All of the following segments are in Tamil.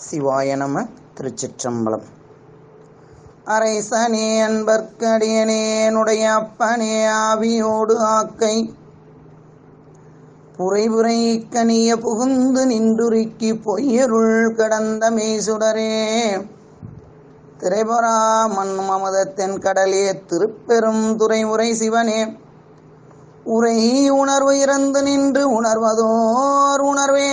சிவாய நம. திருச்சிற்றம்பலம். அரைசனே அன்பர்க்கடியனேனுடைய அப்பனே ஆவியோடு ஆக்கை புரைபுரை கனிய புகுந்து நின்றுருக்கி பொய்யருள் கடந்த மேசுடரே திரைபொறா மண்ணும் அமுதத்தென் கடலே திருப்பெரும் துறை உரை சிவனே உரை உணர்வு இறந்து நின்று உணர்வதோர் உணர்வே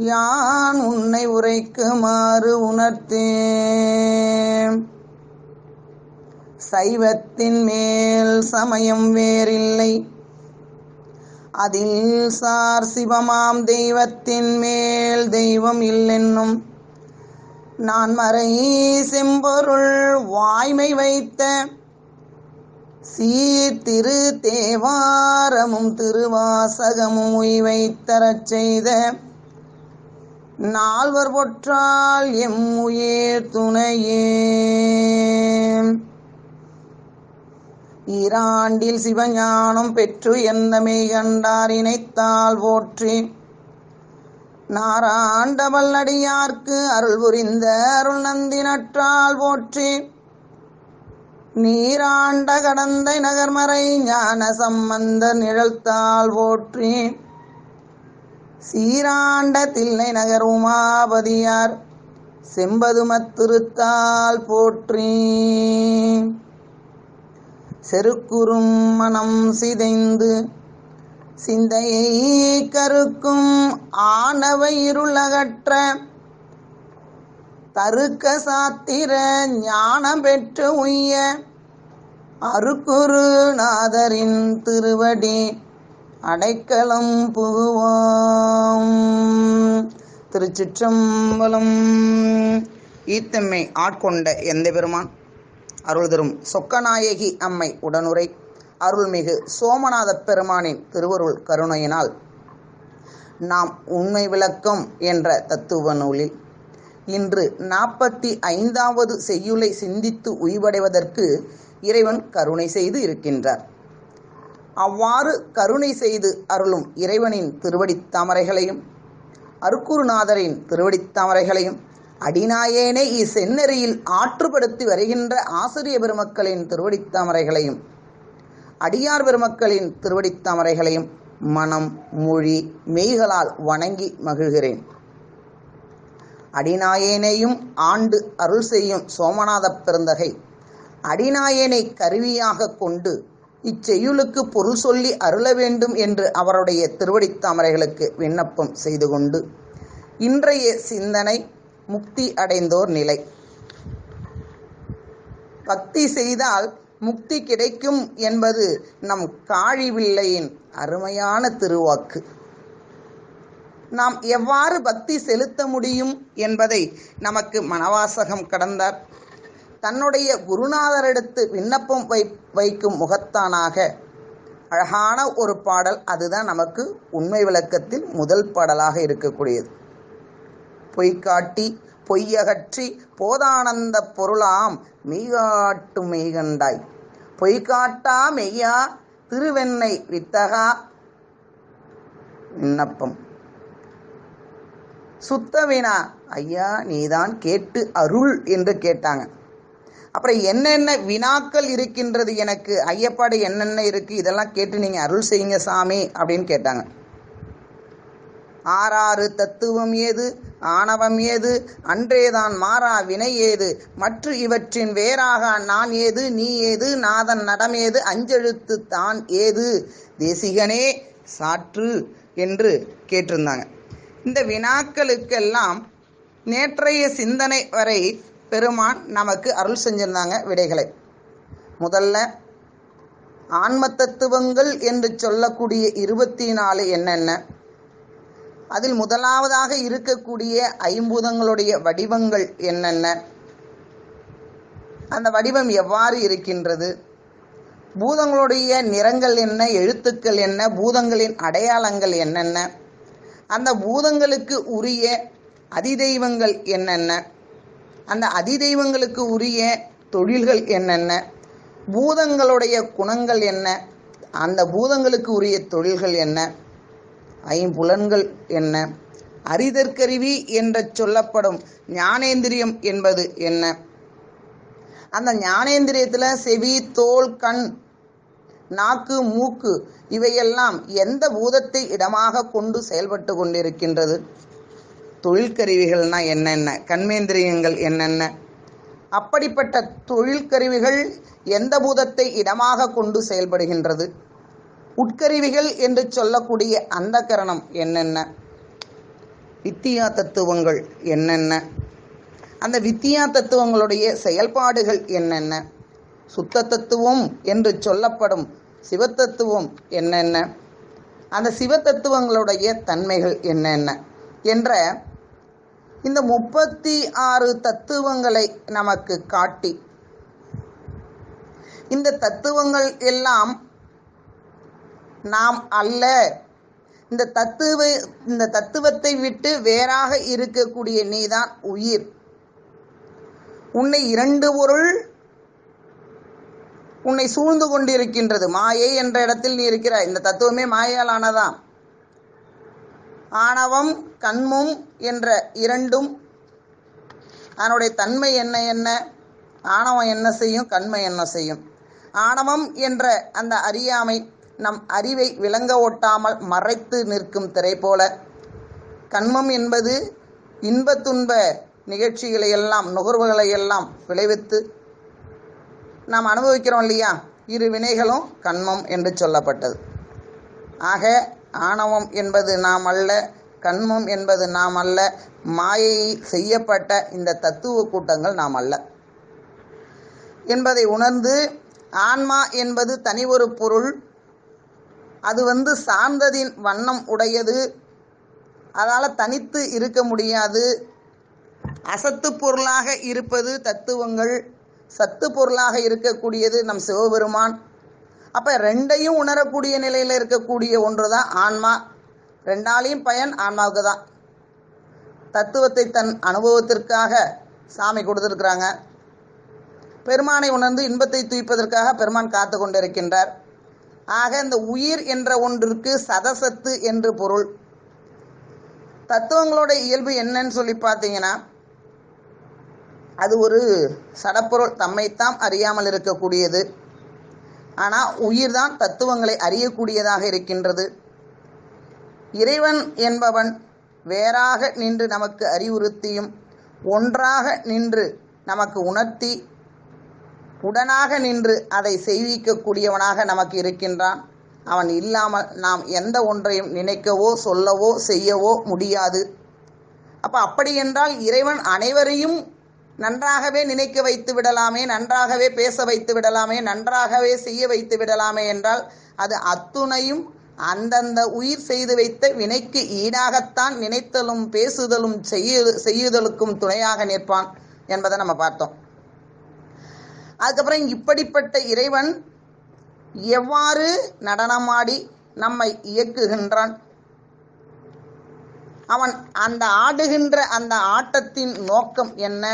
யான் உன்னை உரைக்குமாறு உணர்த்தேன். சைவத்தின் மேல் சமயம் வேறில்லை, அதில் சார் சிவமாம் தெய்வத்தின் மேல் தெய்வம் இல்லென்னும் நான் மறை செம்பொருள் வாய்மை வைத்த சீர்திரு தேவாரமும் திருவாசகமும் உய்வைத்தரச் செய்த நால்வர் பொற்றால் எம் உயிர் துணையே. ஈராண்டில் சிவஞானம் பெற்று எந்தமை கண்டார் இணைத்தால் போற்றி நாராண்டவல் அடியார்க்கு அருள் புரிந்த அருள் நந்தி நற்றால் போற்றி நீராண்ட கடந்தை நகர்மறை ஞான சம்பந்த நிழல்தால் போற்றி சீராண்ட தில்லை நகர் உமாபதியார் செம்பதுமத்திருத்தால் போற்றி செருக்குறும் மனம் சிதைந்து சிந்தையை கருக்கும் ஆணவ இருளகற்ற தருக்க சாத்திர ஞானம் பெற்று உய்ய அருக்குரு நாதரின் திருவடி அடைக்கலம் புகுவோம். திருச்சிற்றம்பலம். ஈத்தம்மை ஆட்கொண்ட எந்த பெருமான் அருள் தரும் சொக்கநாயகி அம்மை உடனுரை அருள்மிகு சோமநாத பெருமானின் திருவருள் கருணையினால் நாம் உண்மை விளக்கம் என்ற தத்துவ நூலில் இன்று 45வது செய்யுளை சிந்தித்து உய்வடைவதற்கு இறைவன் கருணை செய்து இருக்கின்றார். அவ்வாறு கருணை செய்து அருளும் இறைவனின் திருவடித் தாமரைகளையும் அருக்குருநாதரின் திருவடித் தாமரைகளையும் அடிநாயேனே இச்செந்நெறியில் ஆற்றுப்படுத்தி வருகின்ற ஆசிரிய பெருமக்களின் திருவடித் தாமரைகளையும் அடியார் பெருமக்களின் திருவடித் தாமரைகளையும் மனம் மொழி மெய்களால் வணங்கி மகிழ்கிறேன். அடிநாயேனையும் ஆண்டு அருள் செய்யும் சோமநாத பெருந்தகை அடிநாயேனை கருவியாக கொண்டு இச்செய்யுளுக்கு பொருள் சொல்லி அருள வேண்டும் என்று அவருடைய திருவடித் தாமரைகளுக்கு விண்ணப்பம் செய்து கொண்டு இன்றைய சிந்தனை முக்தி அடைந்தோர் நிலை. பக்தி செய்தால் முக்தி கிடைக்கும் என்பது நம் காழிவில்லையின் அருமையான திருவாக்கு. நாம் எவ்வாறு பக்தி செலுத்த முடியும் என்பதை நமக்கு மணவாசகம் கடந்தார் தன்னுடைய குருநாதரிடத்து விண்ணப்பம் வைக்கும் முகத்தானாக அழகான ஒரு பாடல். அதுதான் நமக்கு உண்மை விளக்கத்தில் முதல் பாடலாக இருக்கக்கூடியது. பொய்காட்டி பொய்யகற்றி போதானந்த பொருளாம் மெய்காட்டு மெய்கண்டாய் பொய்காட்டா மெய்யா திருவெண்ணை வித்தகா விண்ணப்பம் சுத்தவினா ஐயா நீதான் கேட்டு அருள் என்று கேட்டாங்க. அப்புறம் என்னென்ன வினாக்கள் இருக்கின்றது, எனக்கு ஐயப்பாடு என்னென்ன இருக்கு, இதெல்லாம் கேட்டு நீங்க அருள் செய்யுங்க சாமி அப்படின்னு கேட்டாங்க. ஆறாறு தத்துவம் ஏது, ஆணவம் ஏது, அன்றேதான் மாறா வினை ஏது, மற்ற இவற்றின் வேறாக நான் ஏது, நீ ஏது, நாதன் நடமேது, அஞ்செழுத்து தான் ஏது, தேசிகனே சாற்று என்று கேட்டிருந்தாங்க. இந்த வினாக்களுக்கெல்லாம் நேற்றைய சிந்தனை வரை பெருமான் நமக்கு அருள் செஞ்சிருந்தாங்க விடைகளை. முதல்ல ஆன்ம தத்துவங்கள் என்று சொல்லக்கூடிய 24 என்னென்ன, அதில் முதலாவதாக இருக்கக்கூடிய ஐம்பூதங்களுடைய வடிவங்கள் என்னென்ன, அந்த வடிவம் எவ்வாறு இருக்கின்றது, பூதங்களுடைய நிறங்கள் என்ன, எழுத்துக்கள் என்ன, பூதங்களின் அடையாளங்கள் என்னென்ன, அந்த பூதங்களுக்கு உரிய அதிதெய்வங்கள் என்னென்ன, அந்த அதிதெய்வங்களுக்கு உரிய தொழில்கள் என்னென்ன, பூதங்களுடைய குணங்கள் என்ன, அந்த பூதங்களுக்கு உரிய தொழில்கள் என்ன, ஐம்புலன்கள் என்ன, அறிதற்கருவி என்று சொல்லப்படும் ஞானேந்திரியம் என்பது என்ன? அந்த ஞானேந்திரியத்தில் செவி, தோல், கண், நாக்கு, மூக்கு இவையெல்லாம் எந்த பூதத்தை இடமாக கொண்டு செயல்பட்டு கொண்டிருக்கின்றது? தொழிற்கருவிகள்னா என்னென்ன? கண்மேந்திரியங்கள் என்னென்ன? அப்படிப்பட்ட தொழிற்கருவிகள் எந்த பூதத்தை இடமாக கொண்டு செயல்படுகின்றது? உட்கருவிகள் என்று சொல்லக்கூடிய அந்த கரணம் என்னென்ன? வித்தியா தத்துவங்கள் என்னென்ன? அந்த வித்தியா தத்துவங்களுடைய செயல்பாடுகள் என்னென்ன? சுத்த தத்துவம் என்று சொல்லப்படும் சிவத்தத்துவம் என்னென்ன? அந்த சிவத்தத்துவங்களுடைய தன்மைகள் என்னென்ன என்ற இந்த 36 தத்துவங்களை நமக்கு காட்டி, இந்த தத்துவங்கள் எல்லாம் நாம் அல்ல, இந்த தத்துவத்தை விட்டு வேறாக இருக்கக்கூடிய நீதான் உயிர், உன்னை இரண்டு பொருள் உன்னை சூழ்ந்து கொண்டிருக்கின்றது, மாயை என்ற இடத்தில் நீ இருக்கிறாய். இந்த தத்துவமே மாயால் ஆனதான். ஆணவம் கண்மம் என்ற இரண்டும் அதனுடைய தன்மை என்ன? ஆணவம் என்ன செய்யும்? கண்மை என்ன செய்யும்? ஆணவம் என்ற அந்த அறியாமை நம் அறிவை விளங்க ஓட்டாமல் மறைத்து நிற்கும் திரை போல, கண்மம் என்பது இன்ப துன்ப நிகழ்ச்சிகளை எல்லாம், நுகர்வுகளை எல்லாம் விளைவித்து நாம் அனுபவிக்கிறோம் இல்லையா? இரு வினைகளும் கண்மம் என்று சொல்லப்பட்டது. ஆக ஆணவம் என்பது நாம் அல்ல, கண்மம் என்பது நாம் அல்ல, மாயை செய்யப்பட்ட இந்த தத்துவ கூட்டங்கள் நாம் அல்ல என்பதை உணர்ந்து, ஆன்மா என்பது தனி ஒரு பொருள், அது சார்ந்ததின் வண்ணம் உடையது, அதால் தனித்து இருக்க முடியாது. அசத்து பொருளாக இருப்பது தத்துவங்கள், சத்து பொருளாக இருக்கக்கூடியது நம் சிவபெருமான். அப்போ ரெண்டையும் உணரக்கூடிய நிலையில் இருக்கக்கூடிய ஒன்று தான் ஆன்மா. ரெண்டாலையும் பயன் ஆன்மாவுக்கு தான். தத்துவத்தை தன் அனுபவத்திற்காக சாமி கொடுத்துருக்குறாங்க. பெருமானை உணர்ந்து இன்பத்தை தூய்ப்பதற்காக பெருமான் காத்து கொண்டிருக்கின்றார். ஆக இந்த உயிர் என்ற ஒன்றிற்கு சதசத்து என்று பொருள். தத்துவங்களோட இயல்பு என்னன்னு சொல்லி பார்த்தீங்கன்னா, அது ஒரு சடப்பொருள், தம்மைத்தாம் அறியாமல் இருக்கக்கூடியது. ஆனால் உயிர் தான் தத்துவங்களை அறியக்கூடியதாக இருக்கின்றது. இறைவன் என்பவன் வேறாக நின்று நமக்கு அறிவுறுத்தியும், ஒன்றாக நின்று நமக்கு உணர்த்தி, உடனாக நின்று அதை செய்விக்கக்கூடியவனாக நமக்கு இருக்கின்றான். அவன் இல்லாமல் நாம் எந்த ஒன்றையும் நினைக்கவோ சொல்லவோ செய்யவோ முடியாது. அப்படி என்றால் இறைவன் அனைவரையும் நன்றாகவே நினைக்க வைத்து விடலாமே, நன்றாகவே பேச வைத்து விடலாமே, நன்றாகவே செய்ய வைத்து விடலாமே என்றால் அது அத்துணையும் அந்தந்த உயிர் செய்து வைத்த வினைக்கு ஈடாகத்தான் நினைத்தலும் பேசுதலும் செய்யுதலுக்கும் துணையாக நிற்பான் என்பதை நம்ம பார்த்தோம். அதுக்கப்புறம் இப்படிப்பட்ட இறைவன் எவ்வாறு நடனமாடி நம்மை இயக்குகின்றான்? அவன் அந்த ஆடுகின்ற அந்த ஆட்டத்தின் நோக்கம் என்ன?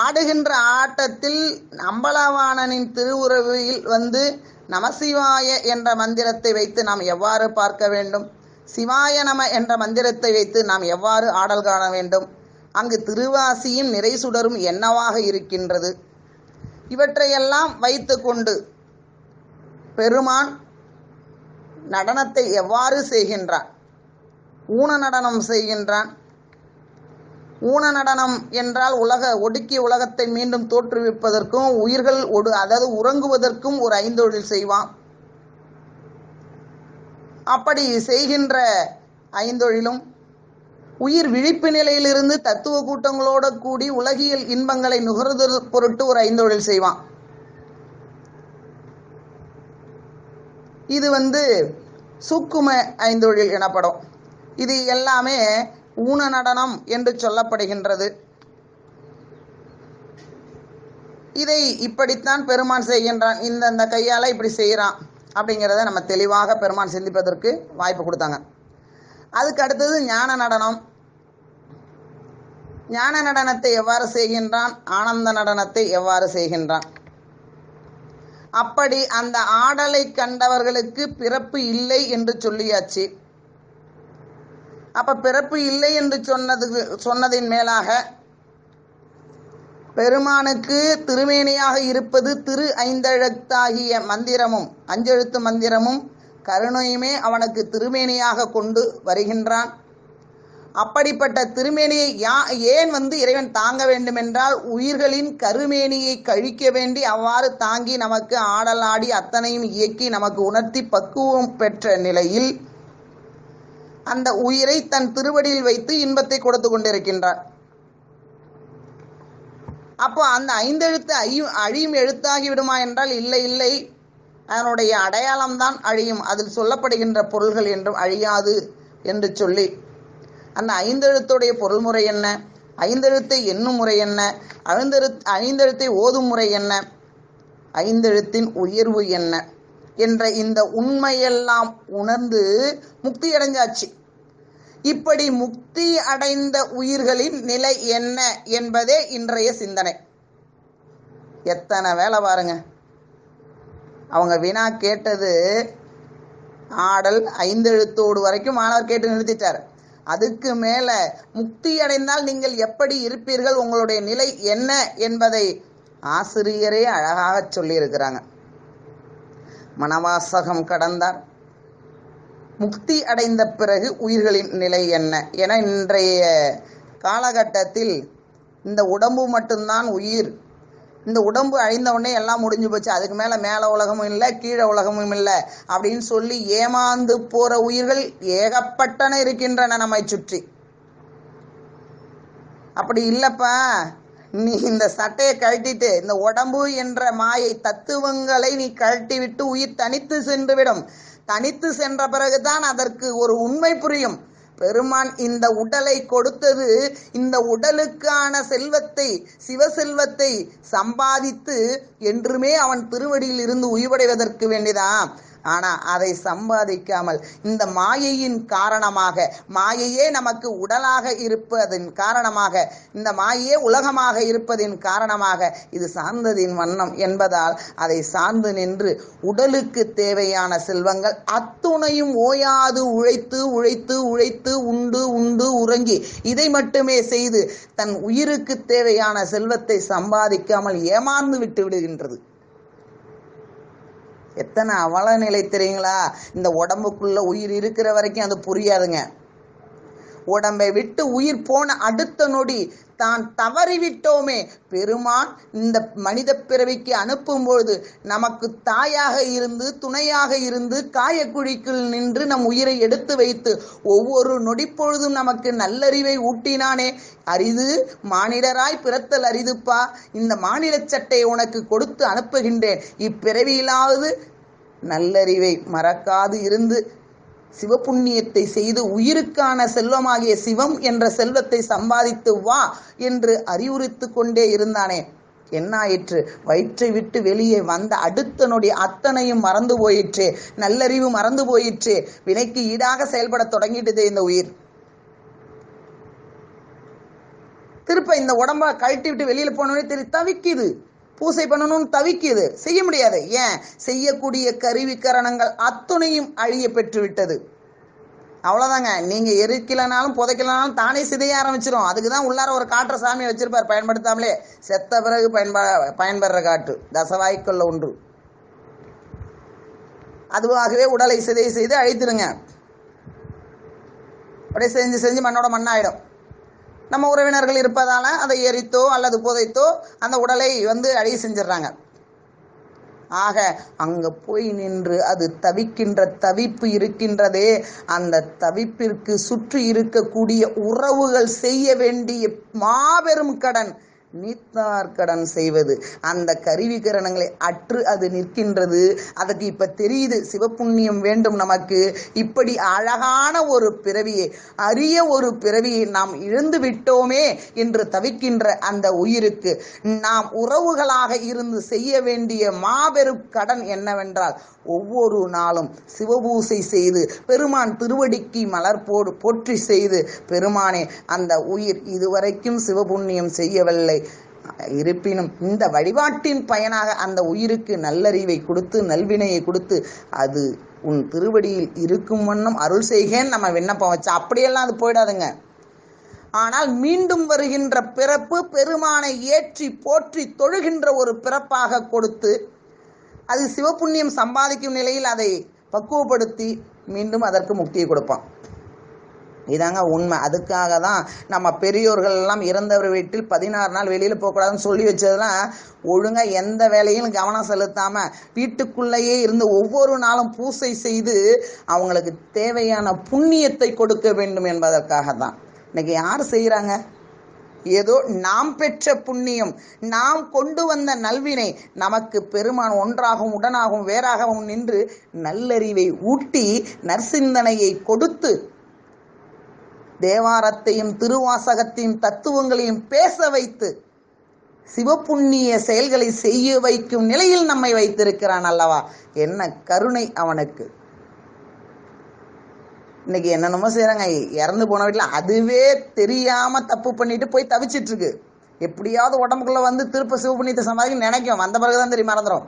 ஆடுகின்ற ஆட்டத்தில் அம்பலவாணனின் திருவுருவில் நமசிவாய என்ற மந்திரத்தை வைத்து நாம் எவ்வாறு பார்க்க வேண்டும்? சிவாய நம என்ற மந்திரத்தை வைத்து நாம் எவ்வாறு ஆடல் காண வேண்டும்? அங்கு திருவாசியும் நிறை சுடரும் என்னவாக இருக்கின்றது? இவற்றையெல்லாம் வைத்து கொண்டு பெருமான் நடனத்தை எவ்வாறு செய்கின்றான்? ஊன நடனம் செய்கின்றான். ஊன நடனம் என்றால் ஒடுக்கிய உலகத்தை மீண்டும் தோற்றுவிப்பதற்கும், உயிர்கள் அதாவது உறங்குவதற்கும் ஒரு ஐந்தொழில் செய்வான். அப்படி செய்கின்ற ஐந்தொழிலும் உயிர் விழிப்பு நிலையிலிருந்து தத்துவ கூட்டங்களோடு கூடி உலகியல் இன்பங்களை நுகர்தல் பொருட்டு ஒரு ஐந்தொழில் செய்வான். இது சூக்கும ஐந்தொழில் எனப்படும். இது எல்லாமே ஊன நடனம் என்று சொல்லப்படுகின்றது. இதை இப்படித்தான் பெருமான் செய்கின்றான், இந்த கையால் இப்படி செய்கிறான் அப்படிங்கிறத நம்ம தெளிவாக பெருமான் சிந்திப்பதற்கு வாய்ப்பு கொடுத்தாங்க. அதுக்கு அடுத்தது ஞான நடனம். ஞான நடனத்தை எவ்வாறு செய்கின்றான்? ஆனந்த நடனத்தை எவ்வாறு செய்கின்றான்? அப்படி அந்த ஆடலை கண்டவர்களுக்கு பிறப்பு இல்லை என்று சொல்லியாச்சு. அப்ப பிறப்பு இல்லை என்று சொன்னதின் மேலாக பெருமானுக்கு திருமேனியாக இருப்பது திரு ஐந்தெழுத்தாகிய மந்திரமும், அஞ்செழுத்து மந்திரமும் கருணையுமே அவனுக்கு திருமேனியாக கொண்டு வருகின்றான். அப்படிப்பட்ட திருமேனியை ஏன் இறைவன் தாங்க வேண்டுமென்றால், உயிர்களின் கருமேனியை கழிக்க வேண்டி அவ்வாறு தாங்கி நமக்கு ஆடல் ஆடி அத்தனையும் இயக்கி நமக்கு உணர்த்தி பக்குவம் பெற்ற நிலையில் அந்த உயிரை தன் திருவடியில் வைத்து இன்பத்தை கொடுத்து கொண்டிருக்கின்றார். அப்போ அந்த ஐந்தெழுத்து அழியும் எழுத்தாகி விடுமா என்றால் இல்லை இல்லை, அதனுடைய அடையாளம்தான் அழியும், அதில் சொல்லப்படுகின்ற பொருள்கள் என்றும் அழியாது என்று சொல்லி அந்த ஐந்தெழுத்துடைய பொருள்முறை என்ன, ஐந்தெழுத்தை எண்ணும் முறை என்ன, ஐந்தெழுத்தை ஓதும் முறை என்ன, ஐந்தெழுத்தின் உயர்வு என்ன என்ற இந்த உண்மையெல்லாம் உணர்ந்து முக்தி அடைஞ்சாச்சு. இப்படி முக்தி அடைந்த உயிர்களின் நிலை என்ன என்பதே இன்றைய சிந்தனை. எத்தனை வேலை பாருங்க. அவங்க வினா கேட்டது ஆடல் ஐந்தெழுத்தோடு வரைக்கும் மாணவர் கேட்டு நிறுத்திட்டார். அதுக்கு மேல முக்தி அடைந்தால் நீங்கள் எப்படி இருப்பீர்கள், உங்களுடைய நிலை என்ன என்பதை ஆசிரியரே அழகாக சொல்லியிருக்கிறாங்க. மனவாசகம் கடந்தார், முக்தி அடைந்த பிறகு உயிர்களின் நிலை என்ன என இன்றைய காலகட்டத்தில் இந்த உடம்பு மட்டும்தான் உயிர், இந்த உடம்பு அழிந்த உடனே எல்லாம் முடிஞ்சு போச்சு, அதுக்கு மேலே உலகமும் இல்லை கீழே உலகமும் இல்லை அப்படின்னு சொல்லி ஏமாந்து போற உயிர்கள் ஏகப்பட்டன இருக்கின்றன நம்மை சுற்றி. அப்படி இல்லப்பா, நீ இந்த சட்டையை கழட்டிட்டு இந்த உடம்பு என்ற மாயை தத்துவங்களை நீ கழட்டி விட்டு உயிர் தனித்து சென்றுவிடும். தனித்து சென்ற பிறகுதான் அதற்கு ஒரு உண்மை புரியும். பெருமான் இந்த உடலை கொடுத்தது இந்த உடலுக்கான செல்வத்தை, சிவசெல்வத்தை சம்பாதித்து என்றுமே அவன் திருவடியில் இருந்து உயிர்வடைவதற்கு வேண்டிதான். ஆனா அதை சம்பாதிக்காமல் இந்த மாயையின் காரணமாக, மாயையே நமக்கு உடலாக இருப்பதின் காரணமாக, இந்த மாயையே உலகமாக இருப்பதின் காரணமாக இது சார்ந்ததின் வண்ணம் என்பதால் அதை சார்ந்து நின்று உடலுக்கு தேவையான செல்வங்கள் அத்துணையும் ஓயாது உழைத்து உழைத்து உழைத்து உண்டு உண்டு உறங்கி இதை மட்டுமே செய்து தன் உயிருக்கு தேவையான செல்வத்தை சம்பாதிக்காமல் ஏமாந்து விட்டு விடுகின்றது. எத்தனை அவல நிலை தெரியுங்களா? இந்த உடம்புக்குள்ள உயிர் இருக்கிற வரைக்கும் அது புரியாதுங்க. உடம்பை விட்டு உயிர் போன அடுத்த நொடி தான் தவறிவிட்டோமே, பெருமான் இந்த மனித பிறவிக்கு அனுப்பும் பொழுது நமக்கு தாயாக இருந்து துணையாக இருந்து காயக்குழிக்குள் நின்று நம் உயிரை எடுத்து வைத்து ஒவ்வொரு நொடிப்பொழுதும் நமக்கு நல்லறிவை ஊட்டினானே. அரிது மானிடராய் பிறத்தல் அரிதுப்பா, இந்த மானிட சட்டையை உனக்கு கொடுத்து அனுப்புகின்றேன், இப்பிறவியிலாவது நல்லறிவை மறக்காது இருந்து சிவபுண்ணியத்தை செய்து உயிருக்கான செல்வமாகிய சிவம் என்ற செல்வத்தை சம்பாதித்து வா என்று அறிவுறுத்து கொண்டே இருந்தானே. என்னாயிற்று? வயிற்றை விட்டு வெளியே வந்த அடுத்த நொடி அத்தனையும் மறந்து போயிற்றே, நல்லறிவு மறந்து போயிற்றே, வினைக்கு ஈடாக செயல்பட தொடங்கிட்டதே இந்த உயிர். திருப்ப இந்த உடம்ப கழட்டி விட்டு வெளியில போனோடனே தவிக்குது, பூசை பண்ணணும்னு தவிக்குது, செய்ய முடியாது. ஏன்? செய்யக்கூடிய கருவிக்கரணங்கள் அத்துணையும் அழிய பெற்று விட்டது. அவ்வளவுதாங்க. நீங்க எரிக்கலனாலும் புதைக்கலனாலும் தானே சிதைய ஆரம்பிச்சிடும். அதுக்குதான் உள்ளார ஒரு காற்ற சாமியை வச்சிருப்பார், பயன்படுத்தாமலே. செத்த பிறகு பயன்படுற காற்று தசவாய்க்குள்ள ஒன்று, அதுவாகவே உடலை சிதை செய்து அழித்துருங்க. அப்படியே செஞ்சு செஞ்சு மண்ணோட மண்ணாயிடும். நம்ம உறவினர்கள் இருப்பதால அதை எரித்தோ அல்லது புதைத்தோ அந்த உடலை அழிய செஞ்சிடறாங்க. ஆக அங்க போய் நின்று அது தவிக்கின்ற தவிப்பு இருக்கின்றதே, அந்த தவிப்பிற்கு சுற்றி இருக்கக்கூடிய உறவுகள் செய்ய வேண்டிய மாபெரும் கடன் நீத்தார் கடன் செய்வது. அந்த கருவிகரணங்களை அற்று அது நிற்கின்றது. அதுக்கு இப்ப தெரியுது, சிவபுண்ணியம் வேண்டும் நமக்கு. இப்படி அழகான ஒரு பிறவியை, அரிய ஒரு பிறவியை நாம் இழந்து விட்டோமே என்று தவிக்கின்ற அந்த உயிருக்கு நாம் உறவுகளாக இருந்து செய்ய வேண்டிய மாபெரும் கடன் என்னவென்றால், ஒவ்வொரு நாளும் சிவபூசை செய்து பெருமான் திருவடிக்கு மலர் போற்றி செய்து, பெருமானே அந்த உயிர் இதுவரைக்கும் சிவபுண்ணியம் செய்யவில்லை, இருப்பினும் இந்த வழிபாட்டின் பயனாக அந்த உயிருக்கு நல்லறிவை கொடுத்து நல்வினையை கொடுத்து அது உன் திருவடியில் இருக்கும் வண்ணம் அருள் செய்கேன்னு நம்ம விண்ணப்பம் வச்சா அப்படியெல்லாம் அது போயிடாதுங்க. ஆனால் மீண்டும் வருகின்ற பிறப்பு பெருமானை ஏற்றி போற்றி தொழுகின்ற ஒரு பிறப்பாக கொடுத்து அது சிவபுண்ணியம் சம்பாதிக்கும் நிலையில் அதை பக்குவப்படுத்தி மீண்டும் அதற்கு முக்தியை கொடுப்பான். இதாங்க உண்மை. அதுக்காக தான் நம்ம பெரியோர்கள் எல்லாம் இறந்தவர் வீட்டில் 16 நாள் வெளியில் போகக்கூடாதுன்னு சொல்லி வச்சதுலாம் ஒழுங்காக எந்த வேலையும் கவனம் செலுத்தாமல் வீட்டுக்குள்ளேயே இருந்து ஒவ்வொரு நாளும் பூசை செய்து அவங்களுக்கு தேவையான புண்ணியத்தை கொடுக்க வேண்டும் என்பதற்காக தான். இன்னைக்கு யார் செய்கிறாங்க? ஏதோ நாம் பெற்ற புண்ணியம், நாம் கொண்டு வந்த நல்வினை நமக்கு பெருமான் ஒன்றாகவும் உடனாகவும் வேறாகவும் நின்று நல்லறிவை ஊட்டி நற்சிந்தனையை கொடுத்து தேவாரத்தையும் திருவாசகத்தையும் தத்துவங்களையும் பேச வைத்து சிவபுண்ணிய செயல்களை செய்ய வைக்கும் நிலையில் நம்மை வைத்திருக்கிறான் அல்லவா. என்ன கருணை அவனுக்கு. இன்னைக்கு என்னென்னமோ செய்கிறாங்க. இறந்து போன வீட்டில் அதுவே தெரியாம தப்பு பண்ணிட்டு போய் தவிச்சிட்டு இருக்கு. எப்படியாவது உடம்புக்குள்ள வந்து திருப்ப சிவபுண்ணியத்தை சமாளிக்க நினைக்கும், வந்த பிறகுதான் தெரியும் மறந்துடும்.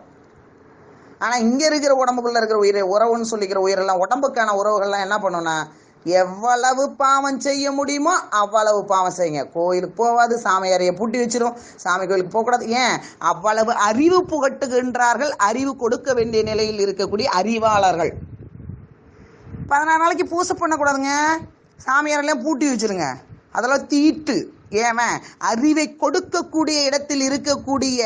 ஆனால் இங்கே இருக்கிற உடம்புக்குள்ள இருக்கிற உயிரை உறவுன்னு சொல்லிக்கிற உயிரெல்லாம் உடம்புக்கான உறவுகள்லாம் என்ன பண்ணுன்னா, எவ்வளவு பாவம் செய்ய முடியுமோ அவ்வளவு பாவம் செய்யுங்க. கோயிலுக்கு போகாது, சாமி அறையை பூட்டி வச்சிரும், சாமி கோயிலுக்கு போகக்கூடாது. ஏன்? அவ்வளவு அறிவு புகட்டுகின்றார்கள். அறிவு கொடுக்க வேண்டிய நிலையில் இருக்கக்கூடிய அறிவாளர்கள். 14 நாளைக்கு பூசை பண்ணக்கூடாதுங்க, சாமி அறையெல்லாம் பூட்டி வச்சிருங்க, அதெல்லாம் தீட்டு. ஏன்? அறிவை கொடுக்கக்கூடிய இடத்தில் இருக்கக்கூடிய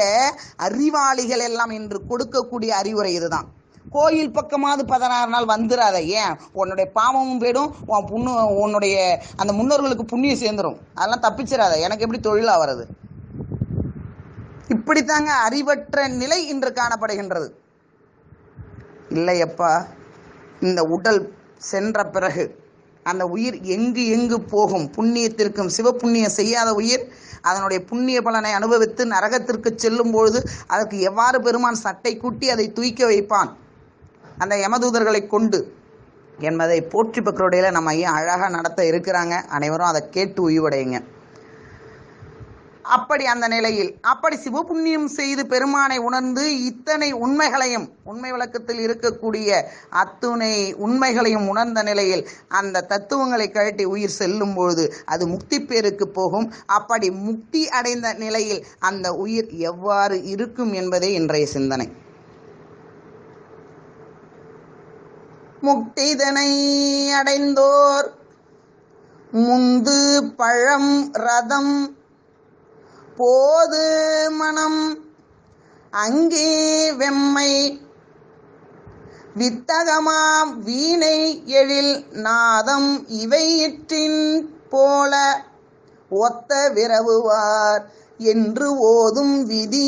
அறிவாளிகள் எல்லாம் இன்று கொடுக்கக்கூடிய அறிவுரை இதுதான். கோயில் பக்கமாவது 16 நாள் வந்துடாத. ஏன்? உன்னுடைய பாவமும் போயிடும், உன்னுடைய அந்த முன்னோர்களுக்கு புண்ணியம் சேர்ந்துடும். அதெல்லாம் தப்பிச்சிடாத. எனக்கு எப்படி தொழிலா வருது? இப்படித்தாங்க அறிவற்ற நிலை இன்று காணப்படுகின்றது. இல்லையப்பா, இந்த உடல் சென்ற பிறகு அந்த உயிர் எங்கு எங்கு போகும்? புண்ணியத்திற்கும் சிவபுண்ணியம் செய்யாத உயிர் அதனுடைய புண்ணிய பலனை அனுபவித்து நரகத்திற்கு செல்லும் பொழுது அதற்கு எவ்வாறு பெருமான் சட்டை கூட்டி அதை தூய்க்க வைப்பான் அந்த யமதூதர்களை கொண்டு என்பதை போற்றி பக்ரோடையில் நம்ம ஐயா அழகாக நடத்த இருக்கிறாங்க. அனைவரும் அதை கேட்டு உய்வடையுங்க. அப்படி அந்த நிலையில் அப்படி சிவபுண்ணியம் செய்து பெருமானை உணர்ந்து இத்தனை உண்மைகளையும், உண்மை விளக்கத்தில் இருக்கக்கூடிய அத்துணை உண்மைகளையும் உணர்ந்த நிலையில் அந்த தத்துவங்களை கழட்டி உயிர் செல்லும் பொழுது அது முக்தி பேருக்கு போகும். அப்படி முக்தி அடைந்த நிலையில் அந்த உயிர் எவ்வாறு இருக்கும் என்பதே இன்றைய சிந்தனை. முக்திதனை அடைந்தோர் முந்து பழம் ரதம் போது மனம் அங்கே வெம்மை வித்தகமாம் வீணை எழில் நாதம் இவையிற்றின் போல ஒத்த விரவுவார் என்று ஓதும் விதி.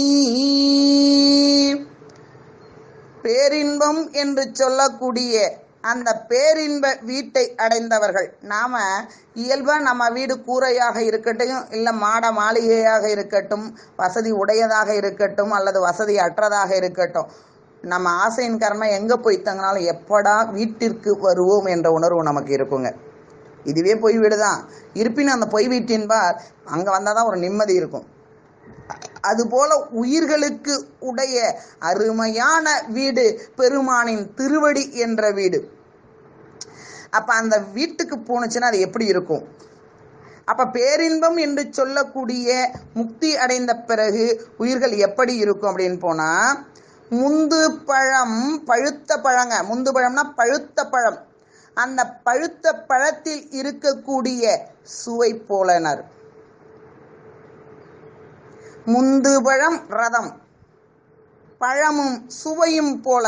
பேரின்பம் என்று சொல்லக்கூடிய அந்த பேரின்ப வீட்டை அடைந்தவர்கள். நாம இயல்பா நம்ம வீடு கூரையாக இருக்கட்டும், இல்லை மாட மாளிகையாக இருக்கட்டும், வசதி உடையதாக இருக்கட்டும் அல்லது வசதி அற்றதாக இருக்கட்டும், நம்ம ஆசையின் காரணமாக எங்கே போய் தங்கினாலும் எப்படா வீட்டிற்கு வருவோம் என்ற உணர்வு நமக்கு இருக்குங்க. இதுவே பொய் வீடு தான். இருப்பினும் அந்த பொய் வீட்டின்பார் அங்கே வந்தால் தான் ஒரு நிம்மதி இருக்கும். அதுபோல உயிர்களுக்கு உடைய அருமையான வீடு பெருமானின் திருவடி என்ற வீடு. அப்ப அந்த வீட்டுக்கு போனுச்சுன்னா அது எப்படி இருக்கும்? அப்ப பேரின்பம் என்று சொல்லக்கூடிய முக்தி அடைந்த பிறகு உயிர்கள் எப்படி இருக்கும் அப்படின்னு போனா, முந்து பழம் பழுத்த பழங்க. முந்து பழம்னா பழுத்த பழம். அந்த பழுத்த பழத்தில் இருக்கக்கூடிய சுவை போலனர். முந்து பழம் ரதம், பழமும் சுவையும் போல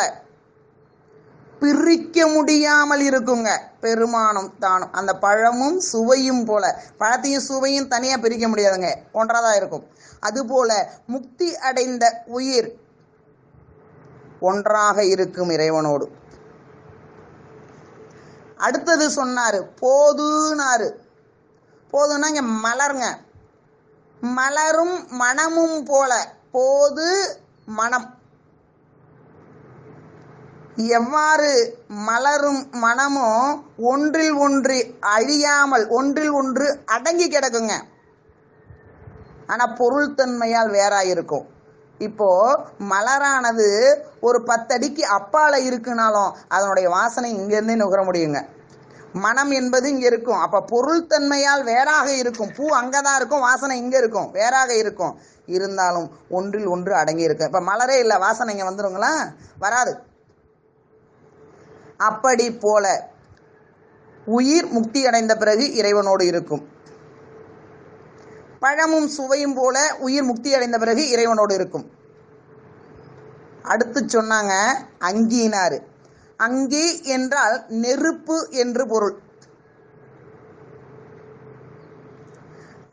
பிரிக்க முடியாமல் இருக்குங்க. பெருமானும் தானும் அந்த பழமும் சுவையும் போல, பழத்தையும் சுவையும் தனியா பிரிக்க முடியாதுங்க, ஒன்றாதான் இருக்கும். அதுபோல முக்தி அடைந்த உயிர் ஒன்றாக இருக்கும் இறைவனோடு. அடுத்தது சொன்னாரு போதுனாரு. போதுன்னா இங்க மலருங்க. மலரும் மனமும் போல. போது மனம். எவ்வாறு மலரும் மனமோ ஒன்றில் ஒன்று அழியாமல் ஒன்றில் ஒன்று அடங்கி கிடக்குங்க. ஆனா பொருள் தன்மையால் வேறாயிருக்கும். இப்போ மலரானது ஒரு 10 அடிக்கு அப்பால இருக்குனாலும் அதனுடைய வாசனை இங்கேருந்தே நுகர முடியுங்க. மனம் என்பது இங்கே இருக்கும். அப்போ பொருள் தன்மையால் வேறாக இருக்கும். பூ அங்கே தான் இருக்கும், வாசனை இங்கே இருக்கும், வேறாக இருக்கும். இருந்தாலும் ஒன்றில் ஒன்று அடங்கி இருக்கும். இப்போ மலரே இல்லை, வாசனை இங்கே வந்துருங்களா? வராது. அப்படி போல உயிர் முக்தி அடைந்த பிறகு இறைவனோடு இருக்கும். பழமும் சுவையும் போல உயிர் முக்தி அடைந்த பிறகு இறைவனோடு இருக்கும். அடுத்து சொன்னாங்க அங்கினாரு. அங்கி என்றால் நெருப்பு என்று பொருள்.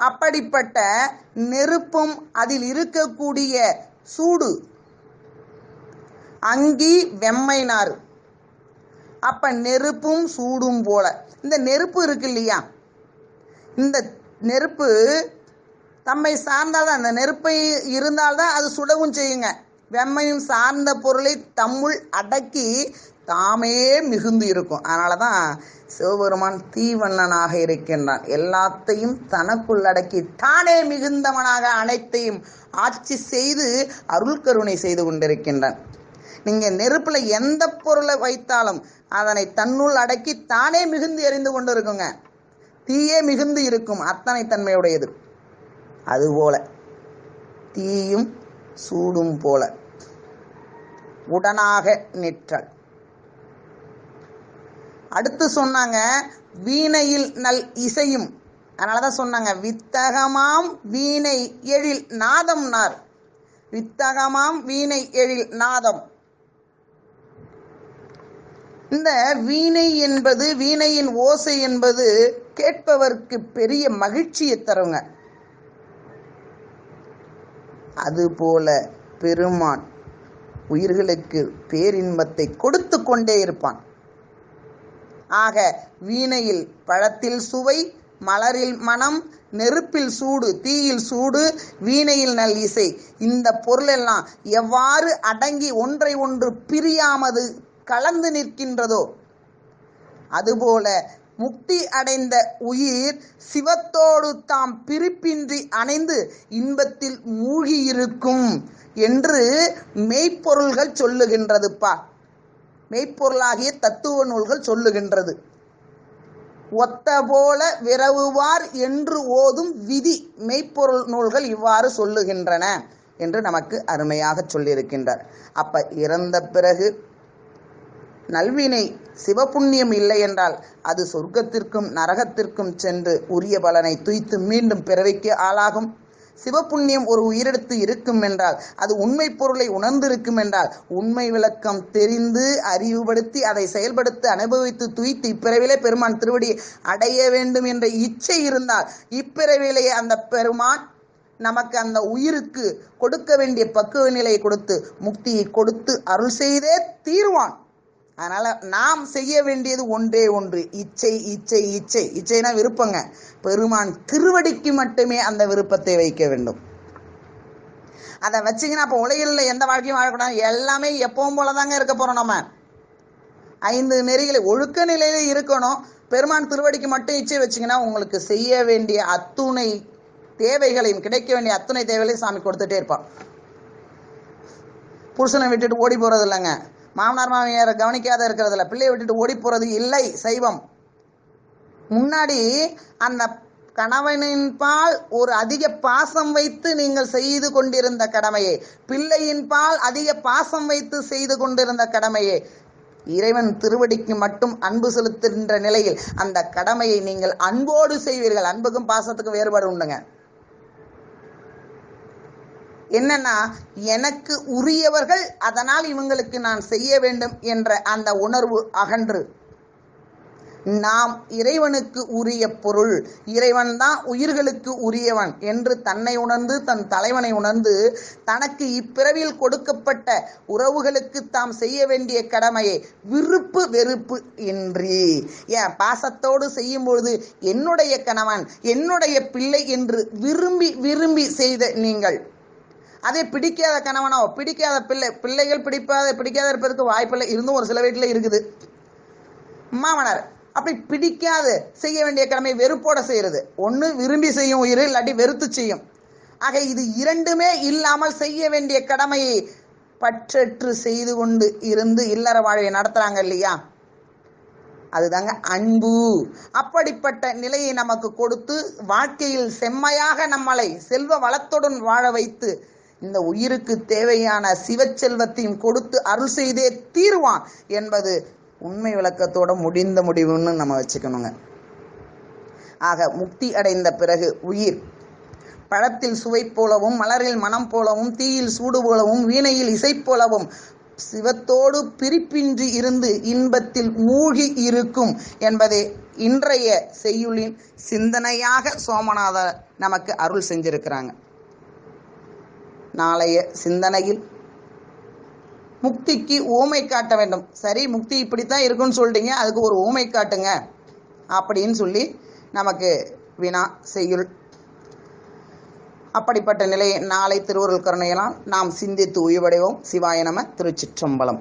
அப்படிப்பட்ட நெருப்பும் அதில் இருக்கக்கூடிய சூடு அங்கி வெம்மைனாரு. அப்ப நெருப்பும் சூடும் போல. இந்த நெருப்பு இருக்கு இல்லையா, இந்த நெருப்பு தம்மை சார்ந்தால்தான், அந்த நெருப்பை இருந்தால்தான் அது சுடவும் செய்யுங்க. வெம்மையும் சார்ந்த பொருளை தம்முள் அடக்கி தாமே மிகுந்து இருக்கும். அதனால தான் சிவபெருமான் தீவண்ணனாக இருக்கின்றான். எல்லாத்தையும் தனக்குள் அடக்கி தானே மிகுந்தவனாக அனைத்தையும் ஆட்சி செய்து அருள் கருணை செய்து கொண்டிருக்கின்றான். நீங்கள் நெருப்பில் எந்த பொருளை வைத்தாலும் அதனை தன்னுள் அடக்கி தானே மிகுந்து எரிந்து கொண்டு இருக்குங்க. தீயே மிகுந்து இருக்கும், அத்தனை தன்மையுடையது. அதுபோல தீயும் சூடும் போல உடனாக நிற்றல். அடுத்து சொன்னாங்க வீணையில் நல் இசையும். அதனாலதான் சொன்னாங்க வித்தகமாம் வீணை எழில் நாதம்னார். வித்தகமாம் வீணை எழில் நாதம். இந்த வீணை என்பது, வீணையின் ஓசை என்பது கேட்பவருக்கு பெரிய மகிழ்ச்சியை தருங்க. அதுபோல பெருமான் உயிர்களுக்கு பேரின்பத்தை கொடுத்து கொண்டே இருப்பான். ஆக வீணையில் பழத்தில் சுவை, மலரில் மனம், நெருப்பில் சூடு, தீயில் சூடு, வீணையில் நல் இசை. இந்த பொருளெல்லாம் எவ்வாறு அடங்கி ஒன்றை ஒன்று பிரியாமது கலந்து நிற்கின்றதோ அதுபோல முக்தி அடைந்த உயிர் சிவத்தோடு தாம் பிரிப்பின்றி அணைந்து இன்பத்தில் மூழ்கியிருக்கும் என்று மெய்ப்பொருள்கள் சொல்லுகின்றதுப்பா. மெய்ப்பொருளாகிய தத்துவ நூல்கள் சொல்லுகின்றது. ஒத்த போல விரவுவார் என்று ஓதும் விதி மெய்ப்பொருள் நூல்கள் இவ்வாறு சொல்லுகின்றன என்று நமக்கு அருமையாக சொல்லியிருக்கின்றார். அப்ப இறந்த பிறகு நல்வினை சிவபுண்ணியம் இல்லை என்றால் அது சொர்க்கத்திற்கும் நரகத்திற்கும் சென்று உரிய பலனை துய்த்து மீண்டும் பிறவிக்கு ஆளாகும். சிவபுண்ணியம் ஒரு உயிரெடுத்து இருக்கும் என்றால், அது உண்மை பொருளை உணர்ந்திருக்கும் என்றால், உண்மை விளக்கம் தெரிந்து அறிவுபடுத்தி அதை செயல்படுத்தி அனுபவித்து துய்த்து இப்பிறவிலே பெருமான் திருவடியை அடைய வேண்டும் என்ற இச்சை இருந்தால் இப்பிறவிலேயே அந்த பெருமான் நமக்கு அந்த உயிருக்கு கொடுக்க வேண்டிய பக்குவ நிலையை கொடுத்து முக்தியை கொடுத்து அருள் செய்தே தீர்வான். அதனால நாம் செய்ய வேண்டியது ஒன்றே ஒன்று, இச்சை இச்சை இச்சை. இச்சைனா விருப்பங்க. பெருமான் திருவடிக்கு மட்டுமே அந்த விருப்பத்தை வைக்க வேண்டும். அதை வச்சிங்கன்னா அப்போ உலகில் எந்த வாழ்க்கையும் வாழக்கூடாது. எல்லாமே எப்பவும் போலதாங்க இருக்க போறோம். நம்ம 5 நெறிகளை ஒழுக்க நிலையில இருக்கணும். பெருமான் திருவடிக்கு மட்டும் இச்சை வச்சிங்கன்னா உங்களுக்கு செய்ய வேண்டிய அத்துணை தேவைகளையும், கிடைக்க வேண்டிய அத்துணை தேவைகளையும் சாமி கொடுத்துட்டே இருப்பான். புருஷனை விட்டுட்டு ஓடி போறது இல்லைங்க, மாமனார் மாமியாரை கவனிக்காத இருக்கிறது இல்லை, பிள்ளையை விட்டுட்டு ஓடி போறது இல்லை சைவம். முன்னாடி அந்த கணவனின் பால் ஒரு அதிக பாசம் வைத்து நீங்கள் செய்து கொண்டிருந்த கடமையை, பிள்ளையின் பால் அதிக பாசம் வைத்து செய்து கொண்டிருந்த கடமையை இறைவன் திருவடிக்கு மட்டும் அன்பு செலுத்துகின்ற நிலையில் அந்த கடமையை நீங்கள் அன்போடு செய்வீர்கள். அன்புக்கும் பாசத்துக்கும் வேறுபாடு உண்டுங்க. என்னன்னா, எனக்கு உரியவர்கள், அதனால் இவங்களுக்கு நான் செய்ய வேண்டும் என்ற அந்த உணர்வு அகன்று நாம் இறைவனுக்கு உரிய பொருள், இறைவன் தான் உயிர்களுக்கு உரியவன் என்று தன்னை உணர்ந்து தன் தலைவனை உணர்ந்து தனக்கு இப்பிறவியில் கொடுக்கப்பட்ட உறவுகளுக்கு தாம் செய்ய வேண்டிய கடமையை விருப்பு வெறுப்பு இன்றி, ஏன் பாசத்தோடு செய்யும் பொழுது என்னுடைய கணவன் என்னுடைய பிள்ளை என்று விரும்பி விரும்பி செய்த நீங்கள், அதே பிடிக்காத கணவனோ பிடிக்காத பிள்ளைகள் பிடிக்காத இருப்பதற்கு வாய்ப்பில்லை, இருந்தும் ஒரு சில வீட்டில் இருக்குது. மாமனார் அப்படி பிடிக்காது செய்ய வேண்டிய கடமை வெறுப்போட செய்யறது. ஒன்று விரும்பி செய்யும் உயிர், இல்லாட்டி வெறுத்து செய்யும். ஆக இது இரண்டுமே இல்லாமல் செய்ய வேண்டிய கடமையை பற்றற்று செய்து கொண்டு இருந்து இல்லற வாழ்வை நடத்துறாங்க இல்லையா, அதுதாங்க அன்பு. அப்படிப்பட்ட நிலையை நமக்கு கொடுத்து வாழ்க்கையில் செம்மையாக நம்மளை செல்வ வளத்துடன் வாழ வைத்து இந்த உயிருக்கு தேவையான சிவச்செல்வத்தையும் கொடுத்து அருள் செய்தே தீர்வான் என்பது உண்மை விளக்கத்தோட முடிந்த முடிவுன்னு நம்ம வச்சுக்கணுங்க. ஆக முக்தி அடைந்த பிறகு உயிர் பழத்தில் சுவை போலவும், மலரில் மனம் போலவும், தீயில் சூடு போலவும், வீணையில் இசை போலவும் சிவத்தோடு பிரிப்பின்றி இருந்து இன்பத்தில் மூழ்கி இருக்கும் என்பதை இன்றைய செய்யுளின் சிந்தனையாக சோமநாதர் நமக்கு அருள் செஞ்சிருக்கிறாங்க. நாளைய சிந்தனையில் முக்திக்கு ஊமை காட்ட வேண்டும். சரி, முக்தி இப்படித்தான் இருக்குன்னு சொல்லிட்டீங்க, அதுக்கு ஒரு ஊமை காட்டுங்க அப்படின்னு சொல்லி நமக்கு வினா செய்யுள். அப்படிப்பட்ட நிலையை நாளை திருவருள் கருணையெல்லாம் நாம் சிந்தித்து உய்வடைவோம். சிவாய நம. திருச்சிற்றம்பலம்.